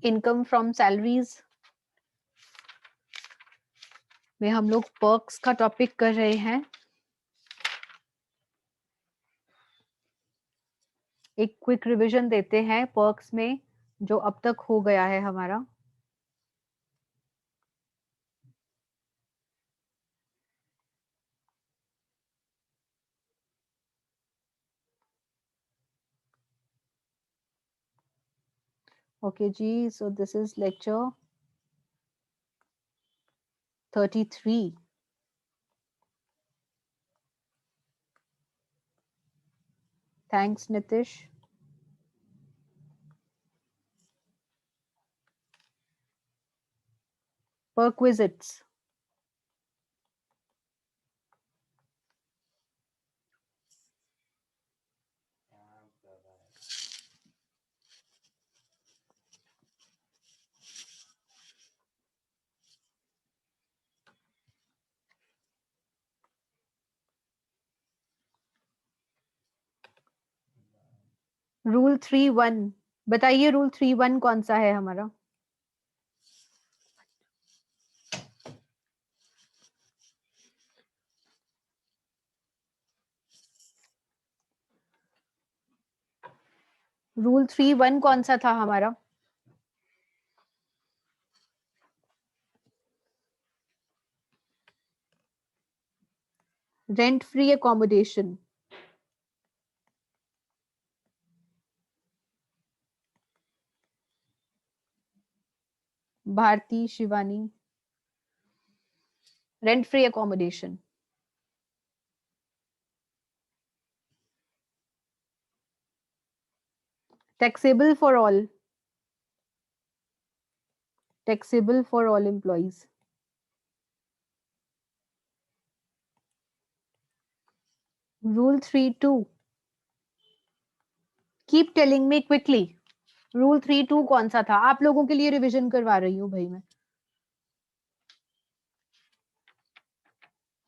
Income from salaries में हम लोग पर्क्स का टॉपिक कर रहे हैं। एक क्विक रिवीजन देते हैं पर्क्स में जो अब तक हो गया है हमारा। ओके जी, so this is lecture 33। Thanks Nitish. Perquisites. Rule 3-1 बताइए, रूल 3-1 कौन सा है हमारा? रूल 3-1 कौन सा था हमारा? Rent free accommodation. Bharti, Shivani. Rent free accommodation. Taxable for all. Taxable for all employees. Rule 3-2। Keep telling me quickly. Rule 3-2 कौन सा था? आप लोगों के लिए रिवीजन करवा रही हूँ भाई मैं।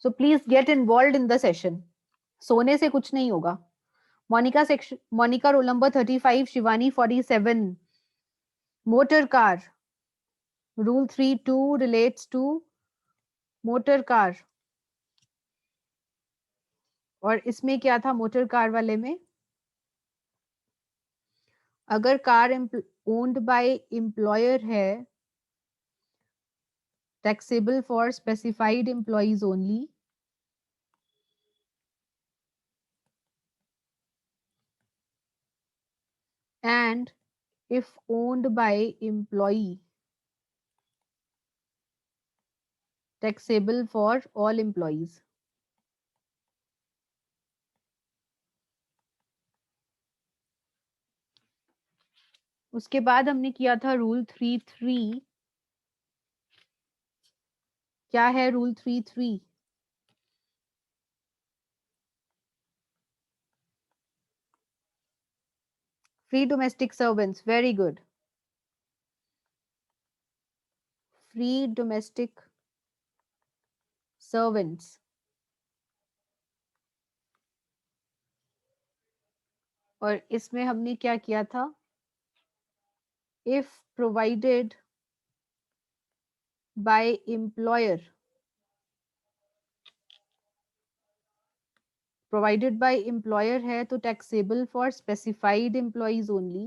So please get involve in the session. सोने से कुछ नहीं होगा। Monika section, Monika roll number 35, Shivani 47। Motor car. Rule 3-2 relates to motor car. और इसमें क्या था मोटर कार वाले में? अगर कार ओन्ड बाय एम्प्लॉयर है, taxable for specified employees only, and if owned by employee, taxable for all employees. उसके बाद हमने किया था रूल 3-3। क्या है rule 3-3? Free domestic servants, very good. Free domestic servants. और इसमें हमने क्या किया था? If provided by employer, provided by employer है तो taxable for specified employees only,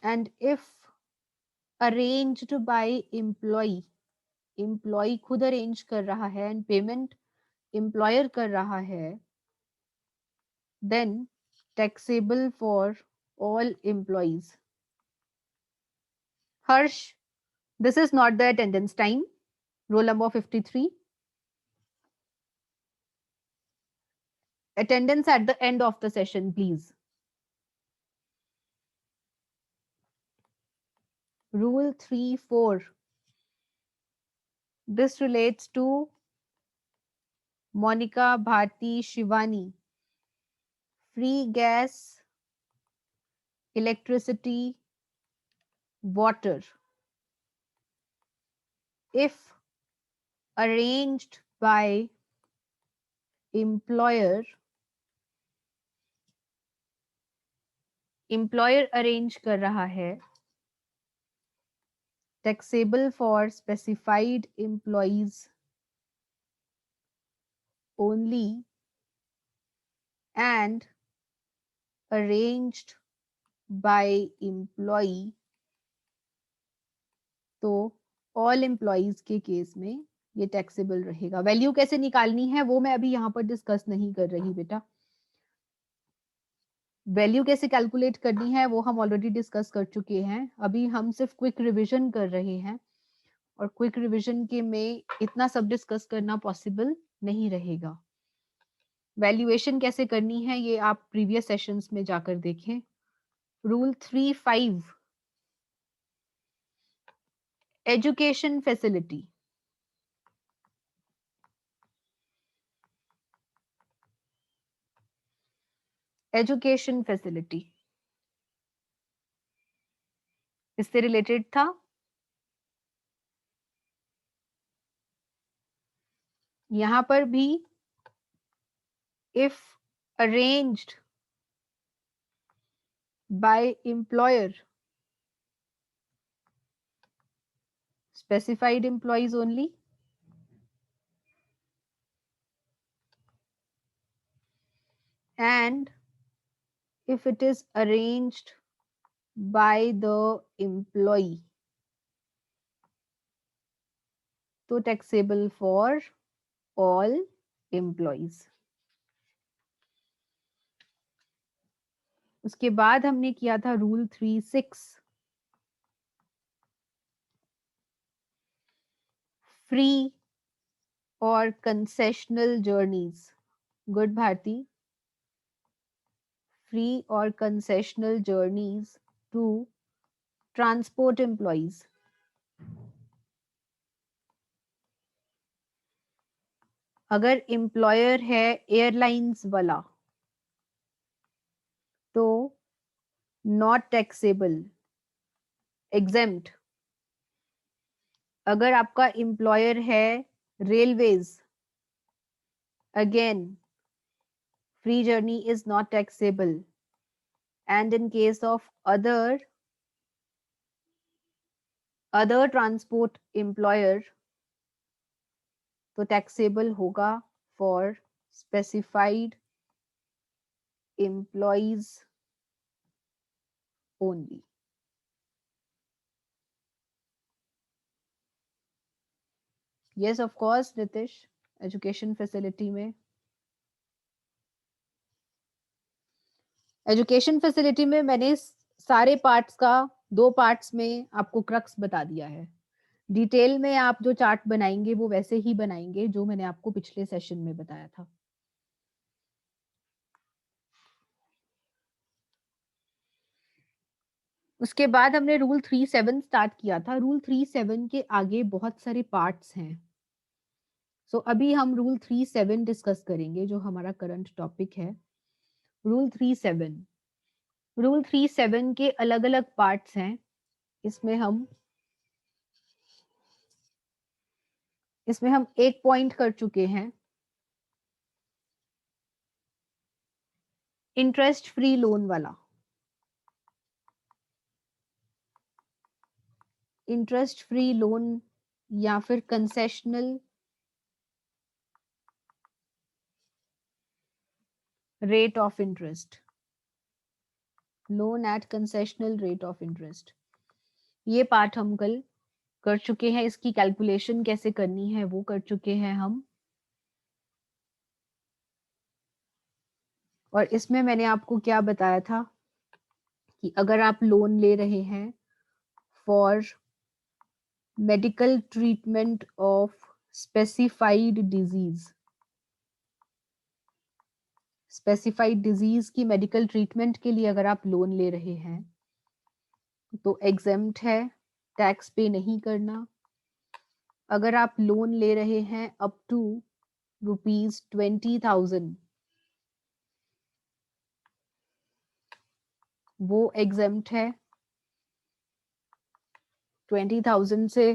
and if arranged by employee, employee खुद अरेंज कर रहा है एंड पेमेंट एम्प्लॉयर कर रहा है, then taxable for all employees. Harsh, this is not the attendance time. Roll number 53। Attendance at the end of the session, please. Rule 3-4. This relates to Monica, Bharti, Shivani. Free gas, electricity, water. If arranged by employer, employer arrange कर रहा है taxable for specified employees only and arranged by employee, तो all employees के case में ये taxable रहेगा। Value कैसे निकालनी है वो मैं अभी यहाँ पर डिस्कस नहीं कर रही बेटा। वैल्यू कैसे कैलकुलेट करनी है वो हम ऑलरेडी डिस्कस कर चुके हैं। अभी हम सिर्फ क्विक रिवीजन कर रहे हैं और क्विक रिवीजन के में इतना सब डिस्कस करना पॉसिबल नहीं रहेगा। वैल्यूएशन कैसे करनी है ये आप प्रीवियस सेशंस में जाकर देखें। Rule 3.5 education facility. Education facility इससे रिलेटेड था। यहां पर भी if arranged by employer, specified employees only, and if it is arranged by the employee, तो taxable for all employees। उसके बाद हमने किया था रूल 3.6 फ्री और concessional journeys. Good Bharti. Free और concessional journeys to transport employees. अगर एम्प्लॉयर है एयरलाइंस वाला तो नॉट टैक्सेबल, एग्जेम्प्ट। अगर आपका एम्प्लॉयर है railways, again free journey is not taxable, and in case of other transport employer तो टैक्सेबल होगा for specified employees only. Yes of course Nitish, education facility में मैंने सारे पार्ट्स का 2 पार्ट्स में आपको क्रक्स बता दिया है। डिटेल में आप जो चार्ट बनाएंगे वो वैसे ही बनाएंगे जो मैंने आपको पिछले सेशन में बताया था। उसके बाद हमने रूल 3.7 स्टार्ट किया था। रूल 3.7 के आगे बहुत सारे पार्ट्स हैं। अभी हम रूल 3.7 डिस्कस करेंगे जो हमारा करंट टॉपिक है। रूल 3.7 के अलग अलग पार्ट्स हैं। इसमें हम एक पॉइंट कर चुके हैं, इंटरेस्ट फ्री लोन वाला। इंटरेस्ट फ्री लोन या फिर concessional rate of interest, loan eight concessional rate of interest. ये पार्ट हम कल कर चुके हैं। इसकी कैलकुलेशन कैसे करनी है वो कर चुके हैं हम। और इसमें मैंने आपको क्या बताया था कि अगर आप लोन ले रहे हैं for medical treatment of specified disease की मेडिकल ट्रीटमेंट के लिए अगर आप लोन ले रहे हैं तो एग्जेम्प्ट है, टैक्स पे नहीं करना। अगर आप लोन ले रहे हैं अप टू ₹20,000 वो एग्जेम्प्ट है। 20,000 से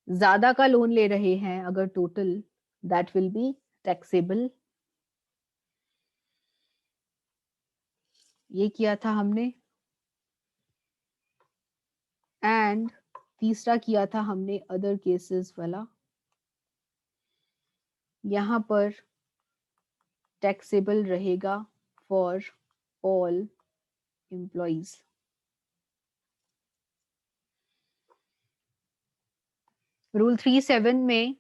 ज्यादा का लोन ले रहे हैं अगर total, that will be taxable. ये किया था हमने, एंड तीसरा किया था हमने अदर केसेस वाला। यहां पर टैक्सेबल रहेगा फॉर ऑल एम्प्लॉइज। रूल 37 में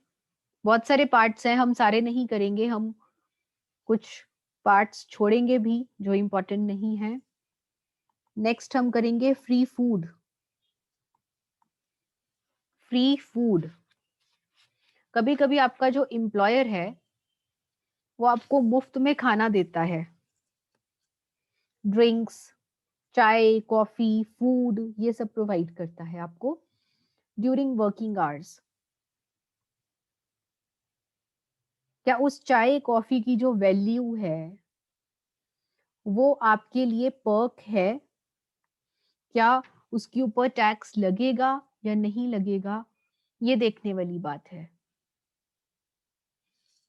बहुत सारे पार्ट्स हैं, हम सारे नहीं करेंगे, हम कुछ पार्ट्स छोड़ेंगे भी जो इंपॉर्टेंट नहीं है। नेक्स्ट हम करेंगे फ्री फूड। फ्री फूड, कभी कभी आपका जो एम्प्लॉयर है वो आपको मुफ्त में खाना देता है, ड्रिंक्स, चाय, कॉफी, फूड, ये सब प्रोवाइड करता है आपको ड्यूरिंग वर्किंग आवर्स। क्या उस चाय कॉफी की जो वैल्यू है वो आपके लिए पर्क है? क्या उसके ऊपर टैक्स लगेगा या नहीं लगेगा, ये देखने वाली बात है।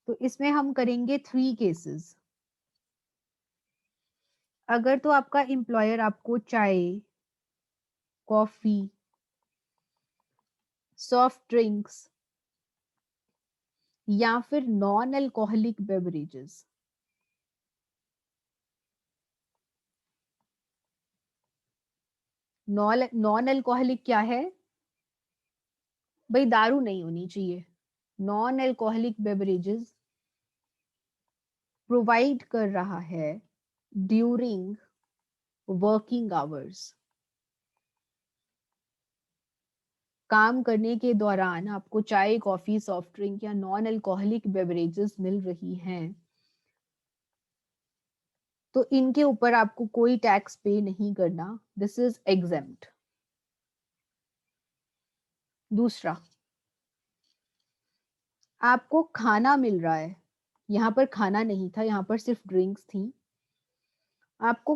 तो इसमें हम करेंगे 3 केसेस। अगर तो आपका एम्प्लॉयर आपको चाय, कॉफी, सॉफ्ट ड्रिंक्स या फिर non alcoholic beverages, non alcoholic क्या है भाई? दारू नहीं होनी चाहिए। नॉन अल्कोहलिक बेवरेजेस प्रोवाइड कर रहा है ड्यूरिंग वर्किंग आवर्स, काम करने के दौरान आपको चाय, कॉफी, सॉफ्ट ड्रिंक या नॉन अल्कोहलिक बेवरेजेस मिल रही हैं, तो इनके ऊपर आपको कोई टैक्स पे नहीं करना, दिस इज एग्जेम्प्ट। दूसरा, आपको खाना मिल रहा है, यहाँ पर खाना नहीं था, यहाँ पर सिर्फ ड्रिंक्स थी, आपको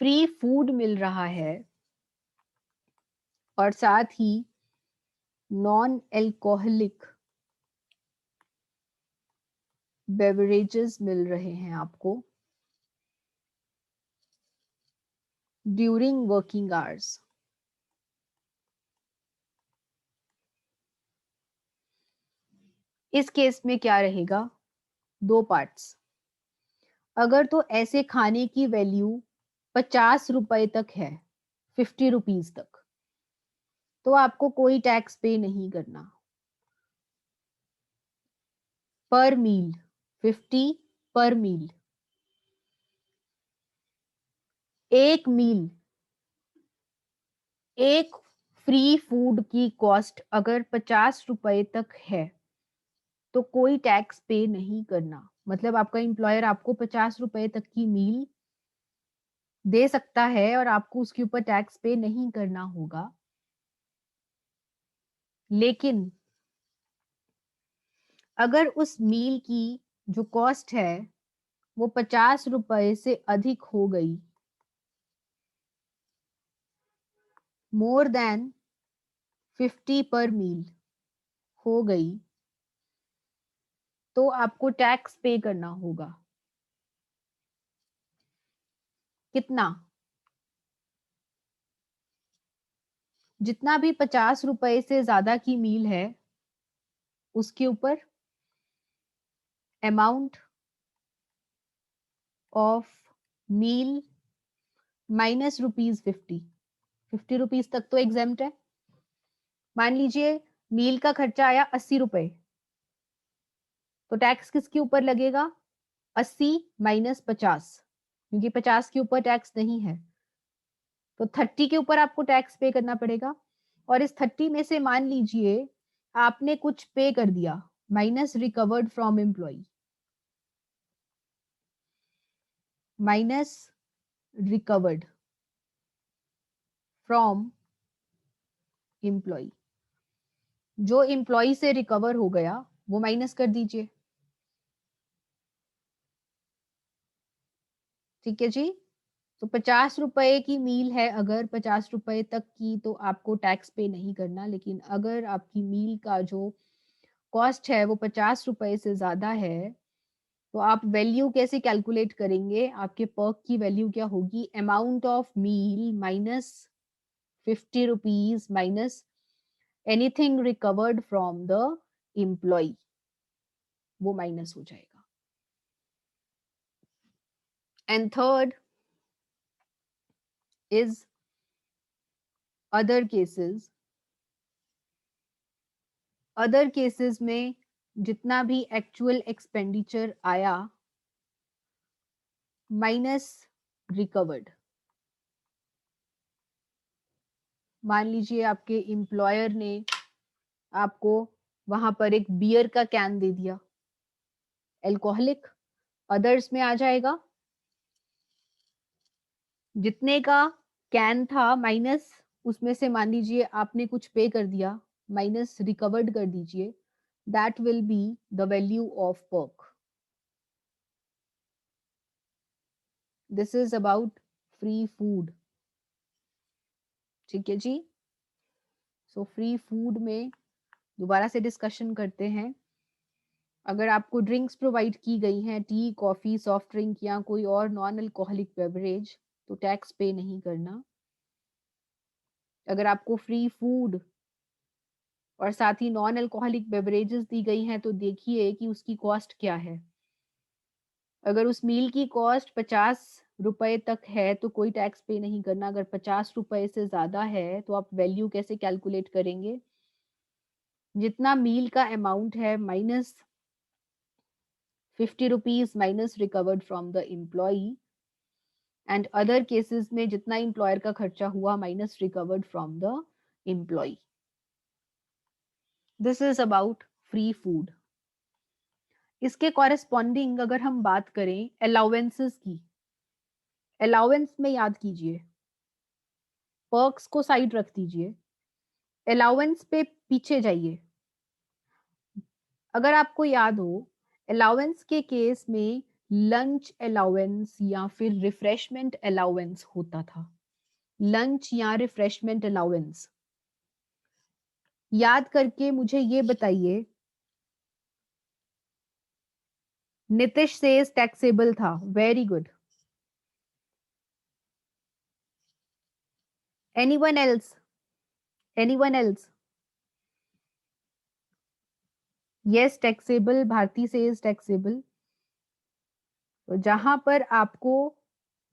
फ्री फूड मिल रहा है और साथ ही नॉन अल्कोहलिक बेवरेजेस मिल रहे हैं आपको ड्यूरिंग वर्किंग आवर्स। इस केस में क्या रहेगा? 2 पार्ट्स। अगर तो ऐसे खाने की वैल्यू 50 रुपए तक है, 50 रुपीज तक, तो आपको कोई टैक्स पे नहीं करना। पर मील 50 पर मील। एक मील, एक फ्री फूड की कॉस्ट अगर 50 रुपए तक है तो कोई टैक्स पे नहीं करना। मतलब आपका एम्प्लॉयर आपको 50 रुपए तक की मील दे सकता है और आपको उसके ऊपर टैक्स पे नहीं करना होगा। लेकिन अगर उस मील की जो कॉस्ट है वो 50 रुपए से अधिक हो गई, मोर देन 50 पर मील हो गई, तो आपको टैक्स पे करना होगा। कितना? जितना भी 50 रुपए से ज्यादा की मील है उसके ऊपर amount of meal minus ₹50। 50 rupees तक तो एग्जेम्प्ट है। मान लीजिए मील का खर्चा आया 80 रुपए, तो टैक्स किसके ऊपर लगेगा? 80 माइनस 50, क्योंकि 50 के ऊपर टैक्स नहीं है, तो 30 के ऊपर आपको टैक्स पे करना पड़ेगा। और इस 30 में से मान लीजिए आपने कुछ पे कर दिया, minus recovered from employ, minus recovered from employ, जो एम्प्लॉय से रिकवर हो गया वो माइनस कर दीजिए। ठीक है जी। तो 50 रुपए की मील है, अगर 50 रुपए तक की तो आपको टैक्स पे नहीं करना। लेकिन अगर आपकी मील का जो कॉस्ट है वो 50 रुपए से ज्यादा है तो आप वैल्यू कैसे कैलकुलेट करेंगे? आपके पर्क की वैल्यू क्या होगी? Amount of meal minus 50 rupees minus anything recovered from the employee, वो माइनस हो जाएगा। And third is other cases. Other cases में जितना भी एक्चुअल एक्सपेंडिचर आया माइनस रिकवर्ड। मान लीजिए आपके एम्प्लॉयर ने आपको वहां पर एक बियर का कैन दे दिया, एल्कोहलिक, अदर्स में आ जाएगा। जितने का कैन था माइनस उसमें से मान लीजिए आपने कुछ पे कर दिया, माइनस रिकवर्ड कर दीजिए, that will be the value of perk. This is about free food. ठीक है जी। सो फ्री फूड में दोबारा से डिस्कशन करते हैं। अगर आपको ड्रिंक्स प्रोवाइड की गई हैं, टी, कॉफी, सॉफ्ट ड्रिंक या कोई और नॉन अल्कोहलिक बेवरेज, तो टैक्स पे नहीं करना। अगर आपको फ्री फूड और साथ ही नॉन अल्कोहलिक बेवरेजेस दी गई हैं तो देखिए कि उसकी कॉस्ट क्या है। अगर उस मील की कॉस्ट 50 रुपए तक है तो कोई टैक्स पे नहीं करना। अगर 50 रुपए से ज्यादा है तो आप वैल्यू कैसे कैलकुलेट करेंगे? जितना मील का अमाउंट है minus 50 rupees minus recovered from the employee, and other cases में जितना एम्प्लॉयर का खर्चा हुआ minus recovered from the employee. This is about free food. इसके कॉरेस्पॉन्डिंग अगर हम बात करें अलाउंसेस की, अलाउंस में याद कीजिए, पर्क्स को साइड रख दीजिए, अलाउंस पे पीछे जाइए। अगर आपको याद हो, अलाउंस के केस में लंच अलाउंस या फिर रिफ्रेशमेंट अलाउंस होता था। लंच या रिफ्रेशमेंट अलाउंस याद करके मुझे ये बताइए। नितिश सेज टैक्सेबल था, very good. Anyone else? Anyone else? Yes taxable, Bharti says taxable. तो जहां पर आपको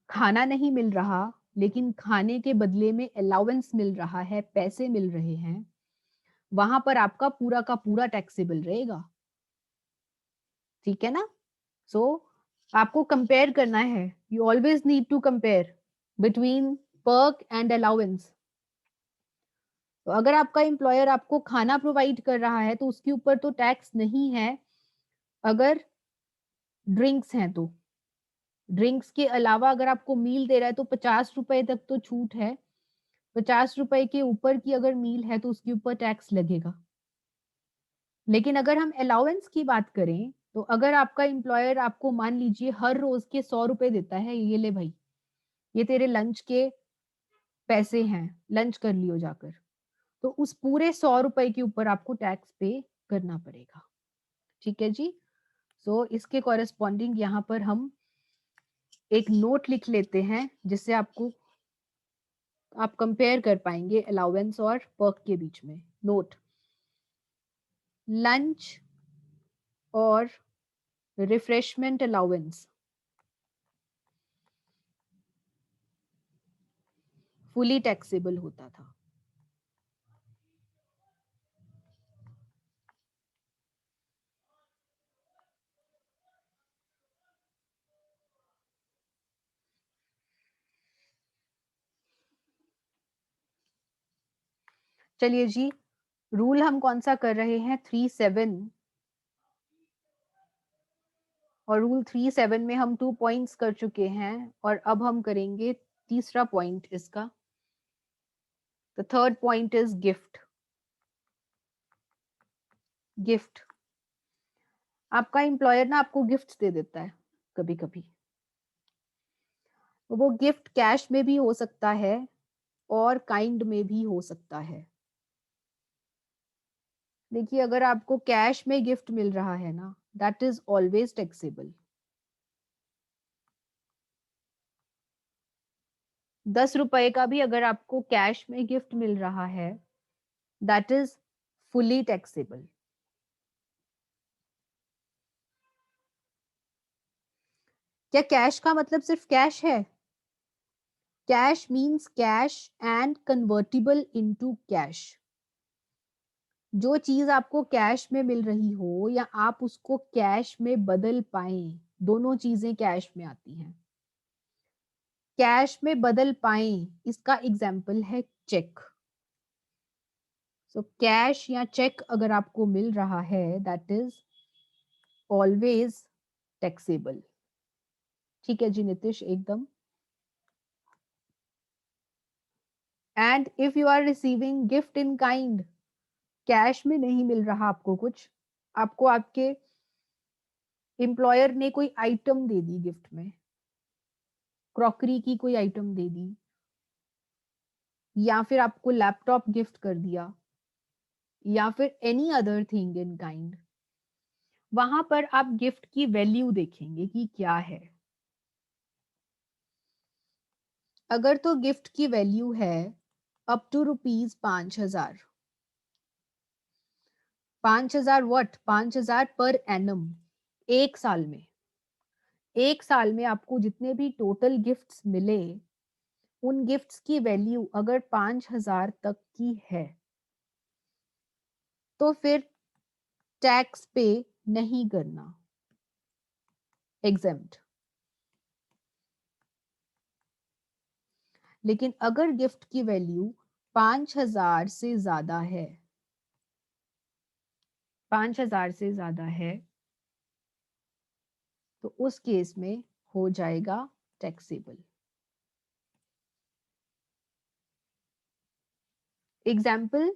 खाना नहीं मिल रहा लेकिन खाने के बदले में अलाउंस मिल रहा है, पैसे मिल रहे हैं, वहां पर आपका पूरा का पूरा टैक्सेबल रहेगा। ठीक है ना? सो आपको कंपेयर करना है। You always need to compare between perk and allowance. तो अगर आपका एम्प्लॉयर आपको खाना प्रोवाइड कर रहा है तो उसके ऊपर तो टैक्स नहीं है। अगर ड्रिंक्स हैं तो ड्रिंक्स के अलावा अगर आपको मील दे रहा है तो 50 रुपए तक तो छूट है। 50 रुपए के ऊपर की अगर मील है तो उसके ऊपर टैक्स लगेगा। लेकिन अगर हम अलाउंस की बात करें तो अगर आपका एम्प्लॉयर आपको मान लीजिए हर रोज के 100 रुपए देता है, ये ले भाई, ये तेरे लंच के पैसे हैं, लंच कर लियो जाकर, तो उस पूरे 100 रुपए के ऊपर आपको टैक्स पे करना पड़ेगा। ठीक है जी। सो इसके कॉरेस्पॉन्डिंग यहाँ पर हम एक नोट लिख लेते हैं जिससे आपको आप कंपेयर कर पाएंगे अलाउंस और पर्क के बीच में। नोट, लंच और रिफ्रेशमेंट अलाउंस फुली टैक्सेबल होता था। चलिए जी, रूल हम कौन सा कर रहे हैं? 3-7। और रूल 3-7 में हम 2 पॉइंट्स कर चुके हैं और अब हम करेंगे तीसरा पॉइंट इसका। The third point is gift. Gift, आपका एम्प्लॉयर ना आपको गिफ्ट दे देता है कभी कभी। वो गिफ्ट कैश में भी हो सकता है और काइंड में भी हो सकता है। देखिए, अगर आपको कैश में गिफ्ट मिल रहा है ना, दैट इज ऑलवेज टैक्सेबल। ₹10 का भी अगर आपको कैश में गिफ्ट मिल रहा है, दैट इज फुली टैक्सेबल। क्या कैश का मतलब सिर्फ कैश है? Cash means cash and convertible into cash. जो चीज आपको कैश में मिल रही हो या आप उसको कैश में बदल पाए, दोनों चीजें कैश में आती हैं। कैश में बदल पाए, इसका एग्जाम्पल है चेक। सो कैश या चेक अगर आपको मिल रहा है, दैट इज ऑलवेज टैक्सेबल। ठीक है जी नितिश, एकदम। And if you are receiving gift in kind, cash में नहीं मिल रहा आपको कुछ, आपको आपके एम्प्लॉयर ने कोई आइटम दे दी गिफ्ट में, क्रॉकरी की कोई आइटम दे दी, या फिर आपको लैपटॉप गिफ्ट कर दिया, या फिर any other thing in kind, वहां पर आप गिफ्ट की वैल्यू देखेंगे कि क्या है। अगर तो गिफ्ट की वैल्यू है up to ₹5,000, 5,000 what, 5,000 per annum, एक साल में। एक साल में आपको जितने भी टोटल गिफ्ट्स मिले, उन गिफ्ट्स की वैल्यू अगर 5,000 तक की है, तो फिर टैक्स पे नहीं करना, एग्जेम्प्ट। लेकिन अगर गिफ्ट की वैल्यू 5,000 से ज्यादा है, 5,000 से ज्यादा है, तो उस केस में हो जाएगा टैक्सेबल। एग्जाम्पल,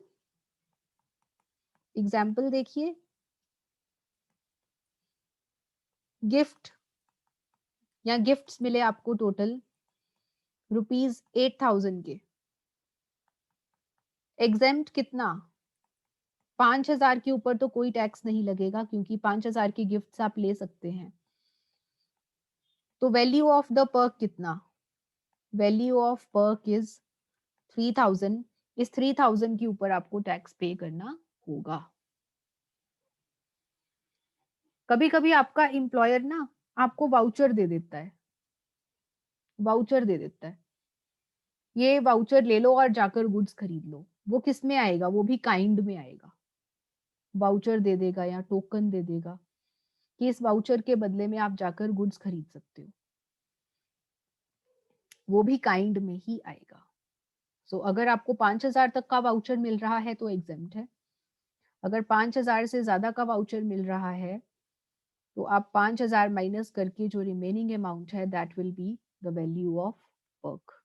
एग्जाम्पल देखिए। गिफ्ट या गिफ्ट्स मिले आपको टोटल ₹8,000 के। एग्जेम्प्ट कितना? 5,000 के ऊपर तो कोई टैक्स नहीं लगेगा, क्योंकि 5,000 के गिफ्ट्स आप ले सकते हैं। तो वैल्यू ऑफ द पर्क कितना? Value of perk is 3,000। इस 3,000 के ऊपर आपको टैक्स पे करना होगा। कभी कभी आपका एम्प्लॉयर ना आपको वाउचर दे देता है, वाउचर दे देता है, ये वाउचर ले लो और जाकर गुड्स खरीद लो। वो किस में आएगा? वो भी काइंड में आएगा। वाउचर दे देगा या टोकन दे देगा कि इस वाउचर के बदले में आप जाकर गुड्स खरीद सकते हो, वो भी काइंड में ही आएगा। सो अगर आपको 5,000 तक का वाउचर मिल रहा है तो एग्जेम्प्ट है। अगर 5,000 से ज्यादा का वाउचर मिल रहा है, तो आप 5,000 माइनस करके जो रिमेनिंग अमाउंट है, that will be the value of perk.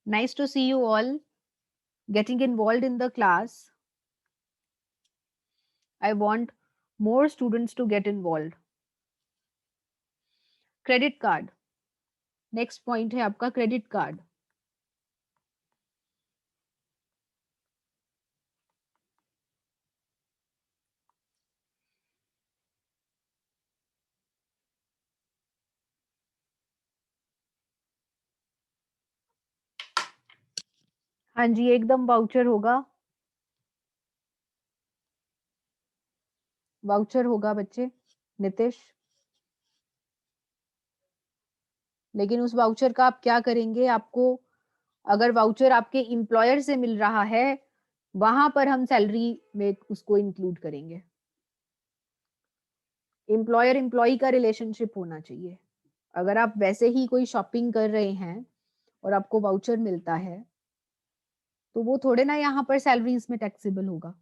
Nice to see you all getting involved in the class. I want more students to get involved. Credit card, next point है आपका credit card. हाँ जी, एकदम voucher होगा, voucher होगा बच्चे। नितिश, लेकिन उस voucher का आप क्या करेंगे? आपको अगर वाउचर आपके एम्प्लॉयर से मिल रहा है, वहां पर हम सैलरी में उसको इंक्लूड करेंगे। एम्प्लॉयर एम्प्लॉय का रिलेशनशिप होना चाहिए। अगर आप वैसे ही कोई शॉपिंग कर रहे हैं और आपको वाउचर मिलता है, तो वो थोड़े ना यहाँ पर सैलरीज में टैक्सेबल होगा।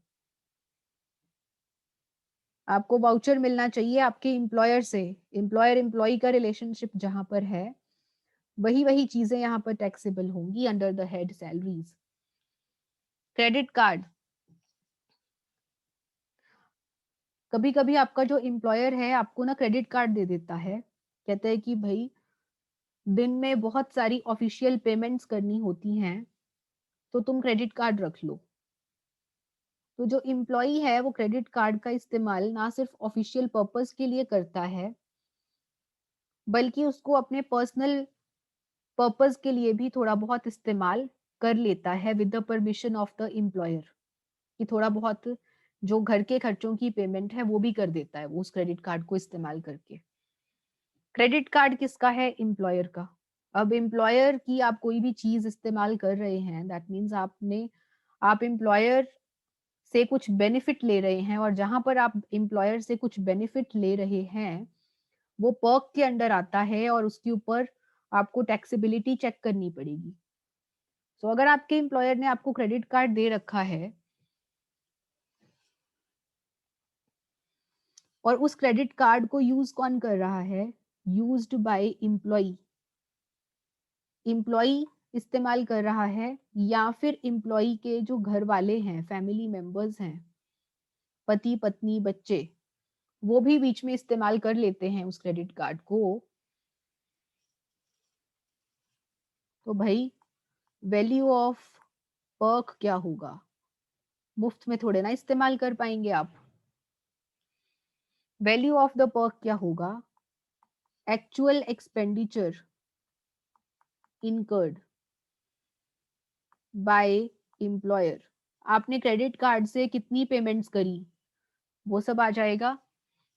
आपको वाउचर मिलना चाहिए आपके एम्प्लॉयर से। एम्प्लॉयर एम्प्लॉय का रिलेशनशिप जहां पर है, वही वही चीजें यहाँ पर टैक्सेबल होंगी under the head salaries. Credit card, कभी कभी आपका जो एम्प्लॉयर है आपको ना क्रेडिट कार्ड दे देता है, कहते हैं कि भाई दिन में बहुत सारी ऑफिशियल पेमेंट्स करनी होती हैं, तो तुम क्रेडिट कार्ड रख लो। तो जो एम्प्लॉई है वो क्रेडिट कार्ड का इस्तेमाल ना सिर्फ ऑफिशियल पर्पस के लिए करता है, बल्कि उसको अपने पर्सनल पर्पस के लिए भी थोड़ा बहुत इस्तेमाल कर लेता है with the permission of the employer, कि थोड़ा बहुत जो घर के खर्चों की पेमेंट है वो भी कर देता है वो उस क्रेडिट कार्ड को इस्तेमाल करके। क्रेडिट कार्ड किसका है? एम्प्लॉयर का। अब एम्प्लॉयर की आप कोई भी चीज इस्तेमाल कर रहे हैं, दैट मीन्स आप एम्प्लॉयर से कुछ बेनिफिट ले रहे हैं, और जहां पर आप एम्प्लॉयर से कुछ बेनिफिट ले रहे हैं वो पर्क के अंडर आता है, और उसके ऊपर आपको टैक्सेबिलिटी चेक करनी पड़ेगी। तो अगर आपके एम्प्लॉयर ने आपको क्रेडिट कार्ड दे रखा है और उस क्रेडिट कार्ड को यूज कौन कर रहा है? Used by employee. एम्प्लॉई इस्तेमाल कर रहा है, या फिर एम्प्लॉई के जो घर वाले हैं, फैमिली मेंबर्स हैं, पति पत्नी बच्चे, वो भी बीच में इस्तेमाल कर लेते हैं उस क्रेडिट कार्ड को, तो भाई वैल्यू ऑफ पर्क क्या होगा? मुफ्त में थोड़े ना इस्तेमाल कर पाएंगे आप। वैल्यू ऑफ द पर्क क्या होगा? Actual expenditure incurred by employer. आपने क्रेडिट कार्ड से कितनी पेमेंट्स करी वो सब आ जाएगा,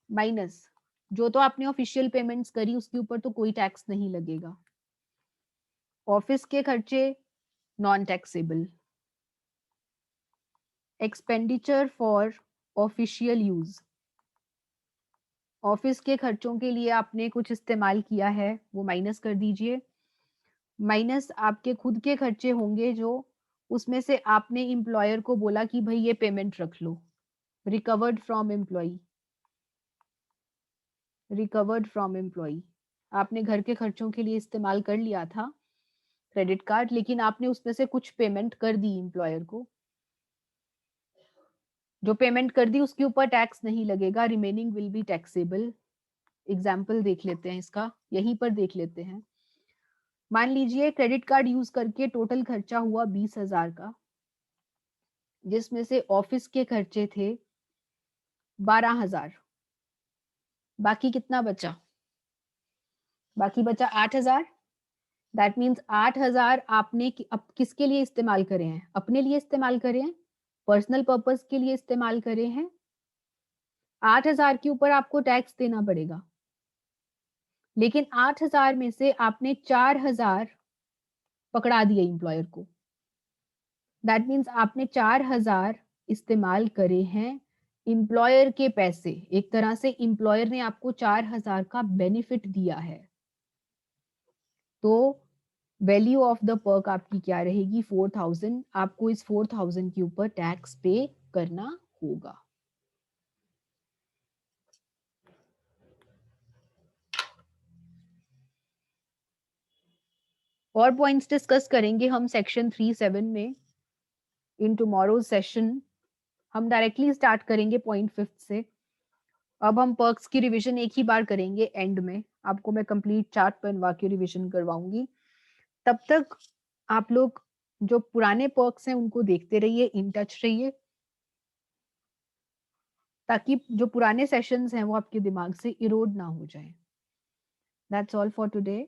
माइनस जो तो आपने ऑफिशियल पेमेंट्स करी उसके ऊपर तो कोई टैक्स नहीं लगेगा। ऑफिस के खर्चे non taxable. Expenditure for official use, office के खर्चों के लिए आपने कुछ इस्तेमाल किया है वो माइनस कर दीजिए। माइनस आपके खुद के खर्चे होंगे जो उसमें से आपने एम्प्लॉयर को बोला कि भाई ये पेमेंट रख लो, recovered from employee. Recovered from employee, आपने घर के खर्चों के लिए इस्तेमाल कर लिया था क्रेडिट कार्ड, लेकिन आपने उसमें से कुछ पेमेंट कर दी एम्प्लॉयर को। जो पेमेंट कर दी उसके ऊपर टैक्स नहीं लगेगा, remaining will be taxable. Example देख लेते हैं इसका, यहीं पर देख लेते हैं। मान लीजिए क्रेडिट कार्ड यूज करके टोटल खर्चा हुआ 20,000 का, जिसमें से ऑफिस के खर्चे थे 12,000। बाकी कितना बचा? बाकी बचा 8,000। दैट मीन्स 8,000 आपने अब किसके लिए इस्तेमाल करे हैं? अपने लिए इस्तेमाल करे हैं, पर्सनल पर्पस के लिए इस्तेमाल करे हैं। 8,000 के ऊपर आपको टैक्स देना पड़ेगा, लेकिन 8,000 में से आपने 4,000 पकड़ा दिए एम्प्लॉयर को। दैट मीन्स आपने 4,000 इस्तेमाल करे हैं एम्प्लॉयर के पैसे। एक तरह से एम्प्लॉयर ने आपको 4,000 का बेनिफिट दिया है। तो वैल्यू ऑफ द पर्क आपकी क्या रहेगी? 4,000। आपको इस 4,000 के ऊपर टैक्स पे करना होगा। और पॉइंट्स डिस्कस करेंगे हम सेक्शन 3(7) में इन टुमारोज सेशन। हम डायरेक्टली स्टार्ट करेंगे पॉइंट 5 से। अब हम पर्क्स की रिवीजन एक ही बार करेंगे एंड में, आपको मैं कंप्लीट चार्ट बनवा के रिवीजन करवाऊंगी। तब तक आप लोग जो पुराने पर्क्स हैं उनको देखते रहिए, इन टच रहिए, ताकि जो पुराने सेशंस हैं वो आपके दिमाग से इरोड ना हो जाए। That's all for today.